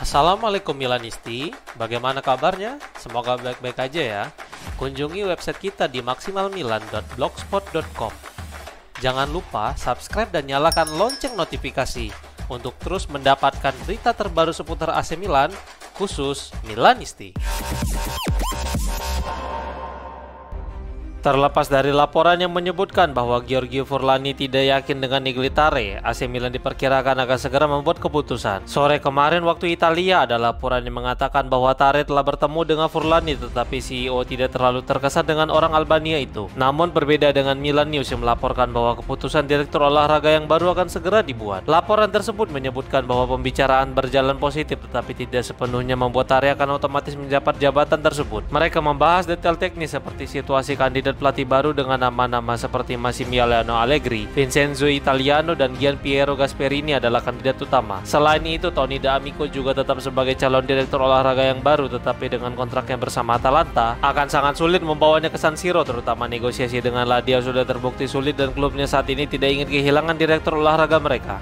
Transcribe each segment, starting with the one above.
Assalamualaikum Milanisti, bagaimana kabarnya? Semoga baik-baik aja ya. Kunjungi website kita di maksimalmilan.blogspot.com. Jangan lupa subscribe dan nyalakan lonceng notifikasi untuk terus mendapatkan berita terbaru seputar AC Milan, khusus Milanisti. Terlepas dari laporan yang menyebutkan bahwa Giorgio Furlani tidak yakin dengan Iglitare, AC Milan diperkirakan akan segera membuat keputusan. Sore kemarin waktu Italia ada laporan yang mengatakan bahwa Tare telah bertemu dengan Furlani, tetapi CEO tidak terlalu terkesan dengan orang Albania itu. Namun berbeda dengan Milan News yang melaporkan bahwa keputusan direktur olahraga yang baru akan segera dibuat. Laporan tersebut menyebutkan bahwa pembicaraan berjalan positif, tetapi tidak sepenuhnya membuat Tare akan otomatis menjabat jabatan tersebut. Mereka membahas detail teknis seperti situasi kandidat pelatih baru dengan nama-nama seperti Massimiliano Allegri, Vincenzo Italiano, dan Gian Piero Gasperini adalah kandidat utama. Selain itu, Tony D'Amico juga tetap sebagai calon direktur olahraga yang baru, tetapi dengan kontraknya bersama Atalanta akan sangat sulit membawanya ke San Siro, terutama negosiasi dengan Lazio sudah terbukti sulit dan klubnya saat ini tidak ingin kehilangan direktur olahraga mereka.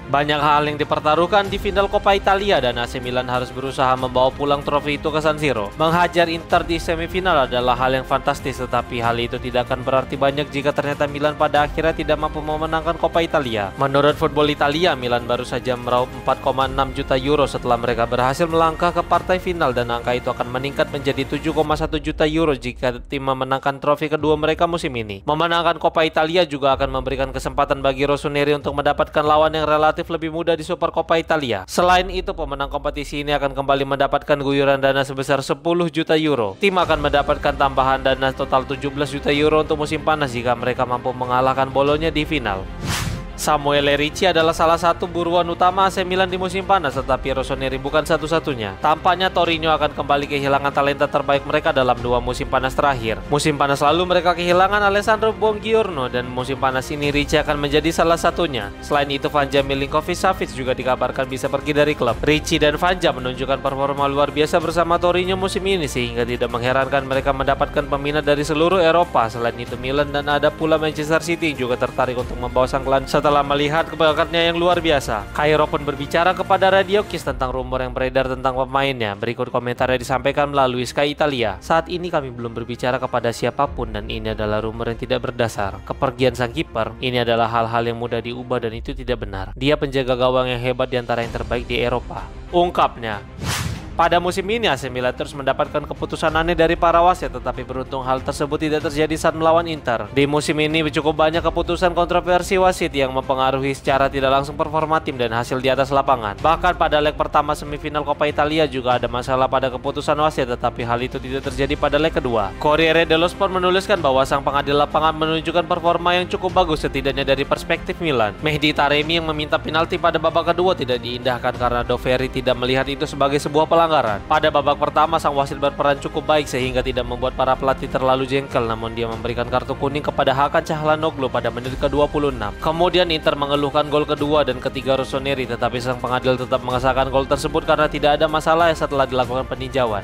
Banyak hal yang dipertaruhkan di final Coppa Italia dan AC Milan harus berusaha membawa pulang trofi itu ke San Siro. Menghajar Inter di semifinal adalah hal yang fantastis, tetapi hal itu tidak akan berarti banyak jika ternyata Milan pada akhirnya tidak mampu memenangkan Coppa Italia. Menurut Football Italia, Milan baru saja meraup 4,6 juta euro setelah mereka berhasil melangkah ke partai final, dan angka itu akan meningkat menjadi 7,1 juta euro jika tim memenangkan trofi kedua mereka musim ini. Memenangkan Coppa Italia juga akan memberikan kesempatan bagi Rossoneri untuk mendapatkan lawan yang relatif lebih mudah di Super Coppa Italia. Selain itu, pemenang kompetisi ini akan kembali mendapatkan guyuran dana sebesar 10 juta euro. Tim akan mendapatkan tambahan dana total 17 juta euro untuk musim panas jika mereka mampu mengalahkan Bologna di final. Samuele Ricci adalah salah satu buruan utama AC Milan di musim panas, tetapi Rossoneri bukan satu-satunya. Tampaknya Torino akan kembali kehilangan talenta terbaik mereka dalam 2 musim panas terakhir. Musim panas lalu mereka kehilangan Alessandro Buongiorno, dan musim panas ini Ricci akan menjadi salah satunya. Selain itu, Vanja Milinkovic-Savic juga dikabarkan bisa pergi dari klub. Ricci dan Vanja menunjukkan performa luar biasa bersama Torino musim ini, sehingga tidak mengherankan mereka mendapatkan peminat dari seluruh Eropa. Selain itu, Milan dan ada pula Manchester City juga tertarik untuk membawa sang klan setelah melihat bakatnya yang luar biasa. Cairo pun berbicara kepada Radio Kiss tentang rumor yang beredar tentang pemainnya. Berikut komentarnya disampaikan melalui Sky Italia. Saat ini kami belum berbicara kepada siapapun dan ini adalah rumor yang tidak berdasar. Kepergian sang kiper, ini adalah hal-hal yang mudah diubah dan itu tidak benar. Dia penjaga gawang yang hebat di antara yang terbaik di Eropa, ungkapnya. Pada musim ini AC Milan terus mendapatkan keputusan aneh dari para wasit, tetapi beruntung hal tersebut tidak terjadi saat melawan Inter. Di musim ini cukup banyak keputusan kontroversi wasit yang mempengaruhi secara tidak langsung performa tim dan hasil di atas lapangan. Bahkan pada leg pertama semifinal Coppa Italia juga ada masalah pada keputusan wasit, tetapi hal itu tidak terjadi pada leg kedua. Corriere dello Sport menuliskan bahwa sang pengadil lapangan menunjukkan performa yang cukup bagus setidaknya dari perspektif Milan. Mehdi Taremi yang meminta penalti pada babak kedua tidak diindahkan karena Doveri tidak melihat itu sebagai sebuah pelanggaran. Pada babak pertama, sang wasit berperan cukup baik sehingga tidak membuat para pelatih terlalu jengkel, namun dia memberikan kartu kuning kepada Hakan Çalhanoğlu pada menit ke-26. Kemudian Inter mengeluhkan gol kedua dan ketiga Rossoneri, tetapi sang pengadil tetap mengesahkan gol tersebut karena tidak ada masalah setelah dilakukan peninjauan.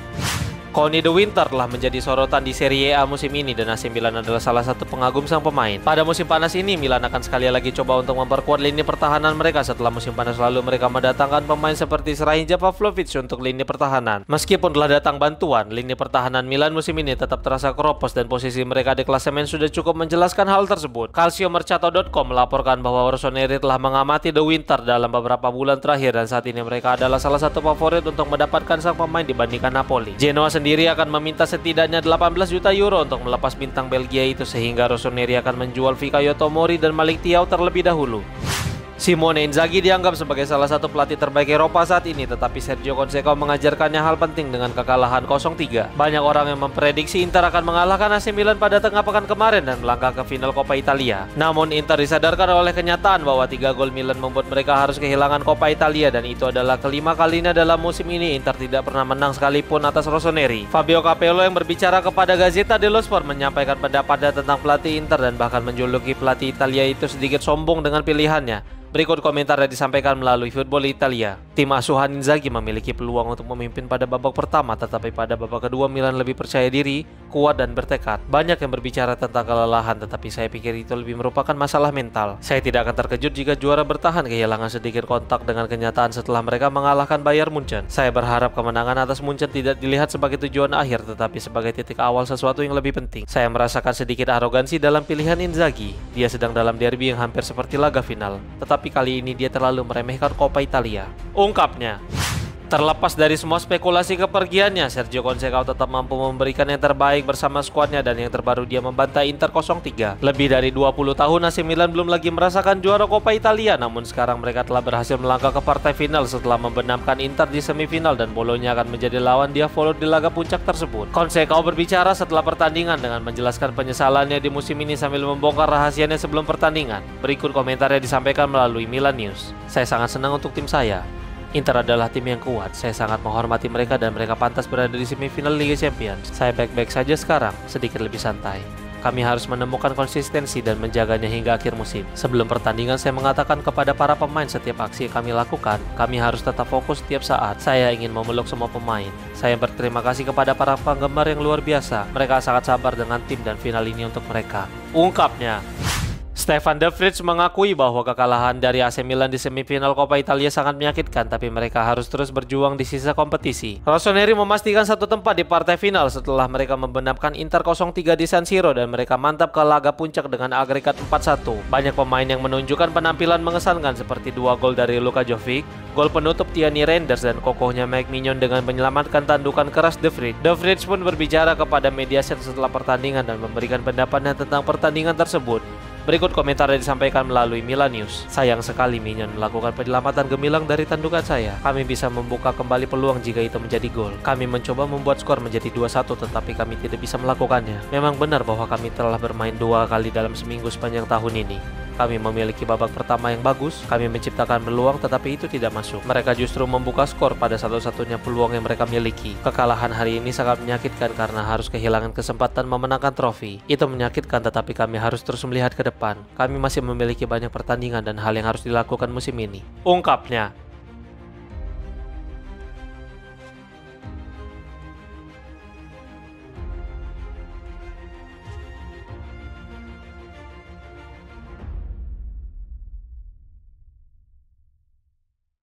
Conny De Winter telah menjadi sorotan di Serie A musim ini dan AC Milan adalah salah satu pengagum sang pemain. Pada musim panas ini, Milan akan sekali lagi coba untuk memperkuat lini pertahanan mereka. Setelah musim panas lalu, mereka mendatangkan pemain seperti Srajija Pavlovic untuk lini pertahanan. Meskipun telah datang bantuan, lini pertahanan Milan musim ini tetap terasa keropos dan posisi mereka di klasemen sudah cukup menjelaskan hal tersebut. Calciomercato.com melaporkan bahwa Rossoneri telah mengamati De Winter dalam beberapa bulan terakhir dan saat ini mereka adalah salah satu favorit untuk mendapatkan sang pemain dibandingkan Napoli. Genoa sendiri akan meminta setidaknya 18 juta euro untuk melepas bintang Belgia itu, sehingga Rossoneri akan menjual Fikayo Tomori dan Malik Thiaw terlebih dahulu. Simone Inzaghi dianggap sebagai salah satu pelatih terbaik Eropa saat ini, tetapi Sergio Conceição mengajarkannya hal penting dengan kekalahan 0-3. Banyak orang yang memprediksi Inter akan mengalahkan AC Milan pada tengah pekan kemarin dan melangkah ke final Coppa Italia. Namun Inter disadarkan oleh kenyataan bahwa 3 gol Milan membuat mereka harus kehilangan Coppa Italia, dan itu adalah kelima kalinya dalam musim ini Inter tidak pernah menang sekalipun atas Rossoneri. Fabio Capello yang berbicara kepada Gazzetta dello Sport menyampaikan pendapatnya tentang pelatih Inter dan bahkan menjuluki pelatih Italia itu sedikit sombong dengan pilihannya. Berikut komentar yang disampaikan melalui Football Italia. Tim asuhan Inzaghi memiliki peluang untuk memimpin pada babak pertama, tetapi pada babak kedua Milan lebih percaya diri, kuat dan bertekad. Banyak yang berbicara tentang kelelahan, tetapi saya pikir itu lebih merupakan masalah mental. Saya tidak akan terkejut jika juara bertahan kehilangan sedikit kontak dengan kenyataan setelah mereka mengalahkan Bayern Munchen. Saya berharap kemenangan atas Munchen tidak dilihat sebagai tujuan akhir, tetapi sebagai titik awal sesuatu yang lebih penting. Saya merasakan sedikit arogansi dalam pilihan Inzaghi. Dia sedang dalam derby yang hampir seperti laga final, tetapi kali ini dia terlalu meremehkan Coppa Italia. Ungkapnya. Terlepas dari semua spekulasi kepergiannya, Sergio Conceição tetap mampu memberikan yang terbaik bersama skuadnya, dan yang terbaru dia membantai Inter 0-3. Lebih dari 20 tahun AC Milan belum lagi merasakan juara Coppa Italia, namun sekarang mereka telah berhasil melangkah ke partai final setelah membenamkan Inter di semifinal, dan Bologna akan menjadi lawan Diavolo di laga puncak tersebut. Conceição berbicara setelah pertandingan dengan menjelaskan penyesalannya di musim ini sambil membongkar rahasianya sebelum pertandingan. Berikut komentarnya disampaikan melalui Milan News. Saya sangat senang untuk tim saya. Inter adalah tim yang kuat, saya sangat menghormati mereka dan mereka pantas berada di semifinal Liga Champions. Saya baik-baik saja sekarang, sedikit lebih santai. Kami harus menemukan konsistensi dan menjaganya hingga akhir musim. Sebelum pertandingan saya mengatakan kepada para pemain setiap aksi yang kami lakukan, kami harus tetap fokus setiap saat. Saya ingin memeluk semua pemain. Saya berterima kasih kepada para penggemar yang luar biasa. Mereka sangat sabar dengan tim dan final ini untuk mereka. Ungkapnya. Stefan De Vrij mengakui bahwa kekalahan dari AC Milan di semifinal Coppa Italia sangat menyakitkan, tapi mereka harus terus berjuang di sisa kompetisi. Rossoneri memastikan satu tempat di partai final setelah mereka membenamkan Inter 0-3 di San Siro, dan mereka mantap ke laga puncak dengan agregat 4-1. Banyak pemain yang menunjukkan penampilan mengesankan seperti 2 gol dari Luka Jovic, gol penutup Thierry Reinders, dan kokohnya Mike Mignon dengan menyelamatkan tandukan keras De Vrij. De Vrij pun berbicara kepada Mediaset setelah pertandingan dan memberikan pendapatnya tentang pertandingan tersebut. Berikut komentar yang disampaikan melalui Milan News. Sayang sekali Mignon melakukan penyelamatan gemilang dari tandukan saya. Kami bisa membuka kembali peluang jika itu menjadi gol. Kami mencoba membuat skor menjadi 2-1, tetapi kami tidak bisa melakukannya. Memang benar bahwa kami telah bermain 2 kali dalam seminggu sepanjang tahun ini. Kami memiliki babak pertama yang bagus, kami menciptakan peluang tetapi itu tidak masuk. Mereka justru membuka skor pada satu-satunya peluang yang mereka miliki. Kekalahan hari ini sangat menyakitkan karena harus kehilangan kesempatan memenangkan trofi. Itu menyakitkan, tetapi kami harus terus melihat ke depan. Kami masih memiliki banyak pertandingan dan hal yang harus dilakukan musim ini. Ungkapnya.